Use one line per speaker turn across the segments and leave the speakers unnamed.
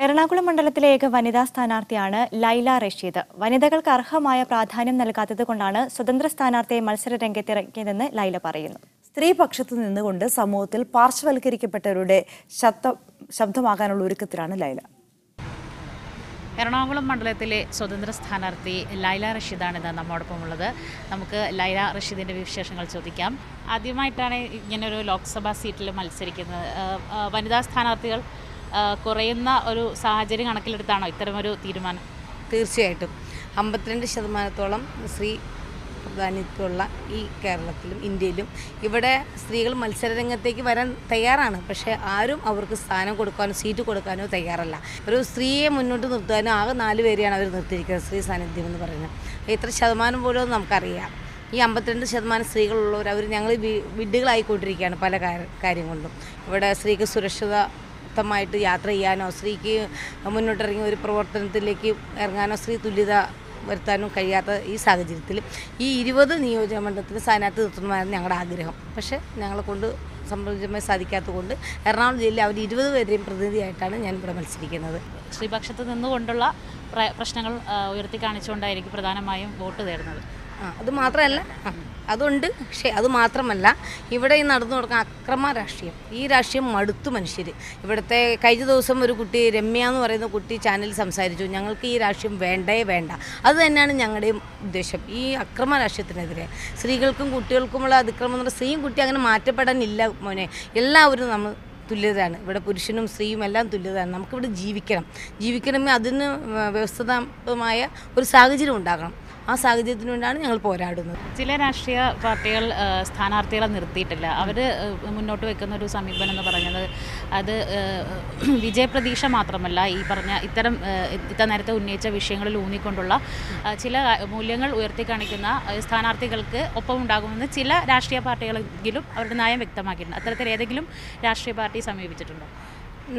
എറണാകുളം മണ്ഡലത്തിലെ ഏക വനിതാ സ്ഥാനാർത്ഥിയാണ് ലൈല റഷീദ്. വനിതകൾക്ക് അർഹമായ പ്രാധാന്യം നൽകാത്തതുകൊണ്ടാണ് സ്വതന്ത്ര സ്ഥാനാർത്ഥിയെ മത്സര രംഗത്തിറക്കിയതെന്ന് ലൈല പറയുന്നു.
സ്ത്രീപക്ഷത്തു നിന്നുകൊണ്ട് സമൂഹത്തിൽ പാർശ്വവൽക്കരിക്കപ്പെട്ടവരുടെ ശബ്ദമാകാനുള്ള ഒരുക്കത്തിലാണ് ലൈല.
എറണാകുളം മണ്ഡലത്തിലെ സ്വതന്ത്ര സ്ഥാനാർത്ഥി ലൈല റഷീദാണിത് നമ്മോടൊപ്പമുള്ളത്. നമുക്ക് ലൈല റഷീദിൻ്റെ വിശേഷങ്ങൾ ചോദിക്കാം. ആദ്യമായിട്ടാണ് ഇങ്ങനൊരു ലോക്സഭാ സീറ്റിൽ മത്സരിക്കുന്നത്. വനിതാ സ്ഥാനാർത്ഥികൾ കുറയുന്ന ഒരു സാഹചര്യം കണക്കിലെടുത്താണോ ഇത്തരമൊരു തീരുമാനം?
തീർച്ചയായിട്ടും 52% സ്ത്രീ പ്രാതിനിധ്യമുള്ള ഈ കേരളത്തിലും ഇന്ത്യയിലും ഇവിടെ സ്ത്രീകൾ മത്സരരംഗത്തേക്ക് വരാൻ തയ്യാറാണ്. പക്ഷേ ആരും അവർക്ക് സ്ഥാനം കൊടുക്കാനോ സീറ്റ് കൊടുക്കാനോ തയ്യാറല്ല. ഒരു സ്ത്രീയെ മുന്നോട്ട് നിർത്താനോ ആകെ 4 പേരെയാണ് അവർ നിർത്തിയിരിക്കുന്നത്. സ്ത്രീ സാന്നിധ്യം എന്ന് പറയുന്നത് എത്ര ശതമാനം പോലും നമുക്കറിയാം. ഈ 52% സ്ത്രീകളുള്ളവർ അവർ ഞങ്ങൾ വിഡ്ഢികളായിക്കൊണ്ടിരിക്കുകയാണ് പല കാര്യം കൊണ്ടും. ഇവിടെ സ്ത്രീക്ക് സുരക്ഷിതമായിട്ട് യാത്ര ചെയ്യാനോ സ്ത്രീക്ക് മുന്നോട്ടിറങ്ങി ഒരു പ്രവർത്തനത്തിലേക്ക് ഇറങ്ങാനോ സ്ത്രീ തുല്യത വരുത്താനും കഴിയാത്ത ഈ സാഹചര്യത്തിൽ ഈ 20 നിയോജകമണ്ഡലത്തിന് സ്ഥാനാർത്ഥി നിർത്തണമെന്നായിരുന്നു ഞങ്ങളുടെ ആഗ്രഹം. പക്ഷേ ഞങ്ങളെ കൊണ്ട് സംബന്ധിച്ചമായി സാധിക്കാത്തതുകൊണ്ട് എറണാകുളം ജില്ലയിൽ അവർ 20 പേരെയും പ്രതിനിധിയായിട്ടാണ് ഞാൻ ഇവിടെ മത്സരിക്കുന്നത്.
സ്ത്രീപക്ഷത്ത് നിന്നുകൊണ്ടുള്ള പ്രശ്നങ്ങൾ ഉയർത്തി കാണിച്ചുകൊണ്ടായിരിക്കും പ്രധാനമായും വോട്ട് തേടുന്നത്.
അതുമാത്രമല്ല അതുണ്ട്. പക്ഷേ അതുമാത്രമല്ല ഇവിടെ ഈ നടന്നു കൊടുക്കുന്ന അക്രമ രാഷ്ട്രീയം, ഈ രാഷ്ട്രീയം മടുത്തു മനുഷ്യർ. ഇവിടുത്തെ കഴിഞ്ഞ ദിവസം ഒരു കുട്ടി രമ്യ എന്ന് പറയുന്ന കുട്ടി ചാനലിൽ സംസാരിച്ചു, ഞങ്ങൾക്ക് ഈ രാഷ്ട്രീയം വേണ്ടേ വേണ്ട. അത് തന്നെയാണ് ഞങ്ങളുടെയും ഉദ്ദേശം. ഈ അക്രമ രാഷ്ട്രീയത്തിനെതിരെ സ്ത്രീകൾക്കും കുട്ടികൾക്കുമുള്ള അതിക്രമം എന്ന് പറഞ്ഞാൽ സ്ത്രീയും കുട്ടി അങ്ങനെ മാറ്റപ്പെടാനില്ല മോനെ. എല്ലാവരും നമ്മൾ തുല്യതയാണ്. ഇവിടെ പുരുഷനും സ്ത്രീയും എല്ലാം തുല്യതയാണ്. നമുക്കിവിടെ ജീവിക്കണമെങ്കിൽ അതിന് വ്യവസ്ഥിതമായ ഒരു സാഹചര്യം ഉണ്ടാകണം. ആ സാഹചര്യത്തിന് വേണ്ടിയാണ് ഞങ്ങൾ പോരാടുന്നത്.
ചില രാഷ്ട്രീയ പാർട്ടികൾ സ്ഥാനാർത്ഥികളെ നിർത്തിയിട്ടില്ല. അവർ മുന്നോട്ട് വെക്കുന്ന ഒരു സമീപനം എന്ന് പറയുന്നത് അത് വിജയപ്രതീക്ഷ മാത്രമല്ല, ഈ പറഞ്ഞ ഇത്ര നേരത്തെ ഉന്നയിച്ച വിഷയങ്ങളിൽ ഊന്നിക്കൊണ്ടുള്ള ചില മൂല്യങ്ങൾ ഉയർത്തി കാണിക്കുന്ന സ്ഥാനാർത്ഥികൾക്ക് ഒപ്പമുണ്ടാകുമെന്ന് ചില രാഷ്ട്രീയ പാർട്ടികളെങ്കിലും അവരുടെ നയം വ്യക്തമാക്കിയിട്ടുണ്ട്. അത്തരത്തിൽ ഏതെങ്കിലും രാഷ്ട്രീയ പാർട്ടി സമീപിച്ചിട്ടുണ്ടോ?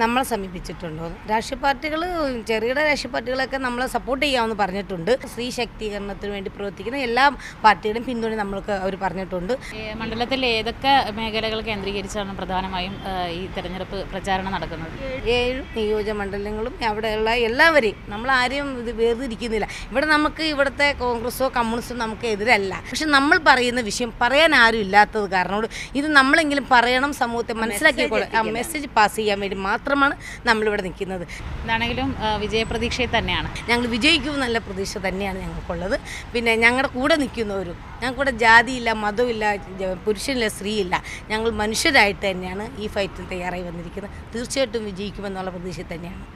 നമ്മളെ സമീപിച്ചിട്ടുണ്ടോ? രാഷ്ട്രീയ പാർട്ടികൾ, ചെറുകിട രാഷ്ട്രീയ പാർട്ടികളൊക്കെ നമ്മളെ സപ്പോർട്ട് ചെയ്യാമെന്ന് പറഞ്ഞിട്ടുണ്ട്. സ്ത്രീ ശാക്തീകരണത്തിന് വേണ്ടി പ്രവർത്തിക്കുന്ന എല്ലാ പാർട്ടിയുടെയും പിന്തുണ നമ്മൾക്ക് അവർ പറഞ്ഞിട്ടുണ്ട്.
മണ്ഡലത്തിൽ ഏതൊക്കെ മേഖലകൾ കേന്ദ്രീകരിച്ചാണ് പ്രധാനമായും ഈ തെരഞ്ഞെടുപ്പ് പ്രചാരണം നടക്കുന്നത്?
7 നിയോജകമണ്ഡലങ്ങളും അവിടെയുള്ള എല്ലാവരെയും നമ്മൾ ആരെയും ഇത് വേർതിരിക്കുന്നില്ല. ഇവിടെ നമുക്ക് ഇവിടുത്തെ കോൺഗ്രസോ കമ്മ്യൂണിസ്റ്റോ നമുക്ക് എതിരല്ല. പക്ഷെ നമ്മൾ പറയുന്ന വിഷയം പറയാൻ ആരും ഇല്ലാത്തത് കാരണം ഇത് നമ്മളെങ്കിലും പറയണം, സമൂഹത്തെ മനസ്സിലാക്കിക്കോളാം, മെസ്സേജ് പാസ് ചെയ്യാൻ വേണ്ടി മാത്രമാണ് നമ്മളിവിടെ നിൽക്കുന്നത്.
എന്താണെങ്കിലും വിജയപ്രതീക്ഷയിൽ തന്നെയാണ്
ഞങ്ങൾ വിജയിക്കും. നല്ല പ്രതീക്ഷ തന്നെയാണ് ഞങ്ങൾക്കുള്ളത്. പിന്നെ ഞങ്ങളുടെ കൂടെ നിൽക്കുന്നവരും, ഞങ്ങൾക്കൂടെ ജാതിയില്ല, മതമില്ല, പുരുഷനില്ല, സ്ത്രീയില്ല, ഞങ്ങൾ മനുഷ്യരായിട്ട് തന്നെയാണ് ഈ ഫൈറ്റിന് തയ്യാറായി വന്നിരിക്കുന്നത്. തീർച്ചയായിട്ടും വിജയിക്കുമെന്നുള്ള പ്രതീക്ഷ തന്നെയാണ്.